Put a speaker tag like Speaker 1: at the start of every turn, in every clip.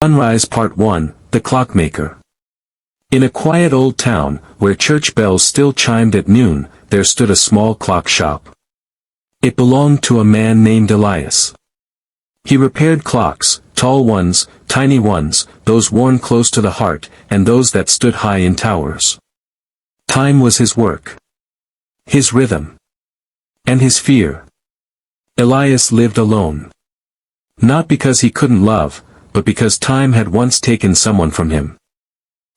Speaker 1: Sunrise Part 1, The Clockmaker. In a quiet old town, where church bells still chimed at noon, there stood a small clock shop. It belonged to a man named Elias. He repaired clocks, tall ones, tiny ones, those worn close to the heart, and those that stood high in towers. Time was his work, his rhythm, and his fear. Elias lived alone. Not because he couldn't love, but because time had once taken someone from him.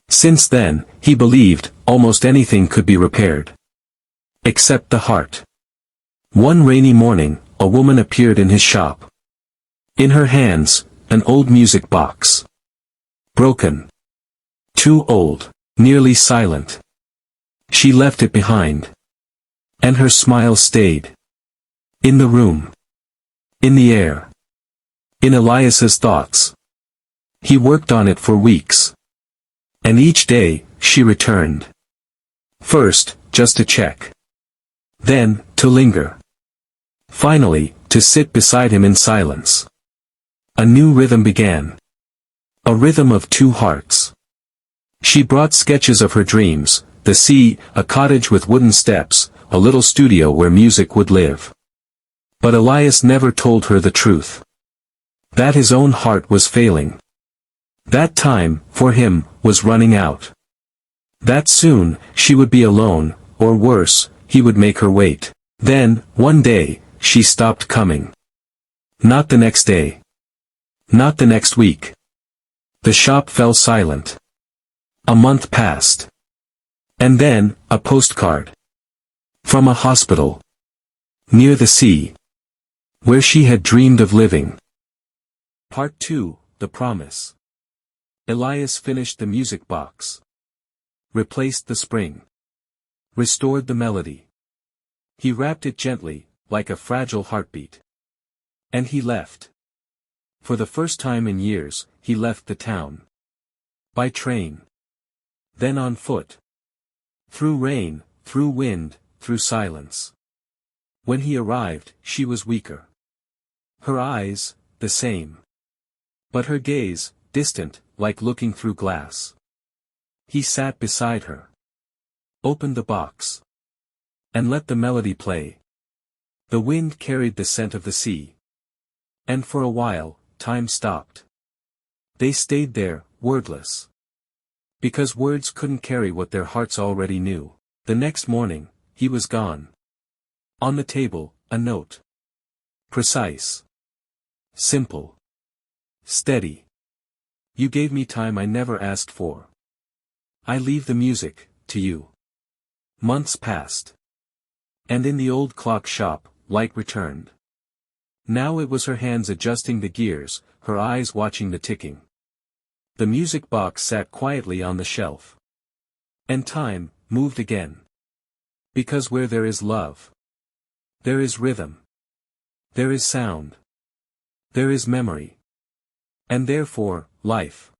Speaker 1: Since then, he believed, almost anything could be repaired. Except the heart. One rainy morning, a woman appeared in his shop. In her hands, an old music box. Broken. Too old. Nearly silent. She left it behind. And her smile stayed. In the room. In the air. In Elias's thoughts. He worked on it for weeks. And each day, she returned. First, just to check. Then, to linger. Finally, to sit beside him in silence. A new rhythm began. A rhythm of two hearts. She brought sketches of her dreams, the sea, a cottage with wooden steps, a little studio where music would live. But Elias never told her the truth. That his own heart was failing. That time, for him, was running out. That soon, she would be alone, or worse, he would make her wait. Then, one day, she stopped coming. Not the next day. Not the next week. The shop fell silent. A month passed. And then, a postcard. From a hospital. Near the sea. Where she had dreamed of living. Part 2, The Promise. Elias finished the music box. Replaced the spring. Restored the melody. He wrapped it gently, like a fragile heartbeat. And he left. For the first time in years, he left the town. By train. Then on foot. Through rain, through wind, through silence. When he arrived, she was weaker. Her eyes, the same. But her gaze, distant, like looking through glass. He sat beside her. Opened the box. And let the melody play. The wind carried the scent of the sea. And for a while, time stopped. They stayed there, wordless. Because words couldn't carry what their hearts already knew. The next morning, he was gone. On the table, a note. Precise. Simple. Steady. You gave me time I never asked for. I leave the music, to you. Months passed. And in the old clock shop, light returned. Now it was her hands adjusting the gears, her eyes watching the ticking. The music box sat quietly on the shelf. And time, moved again. Because where there is love, there is rhythm. There is sound. There is memory. And therefore, life.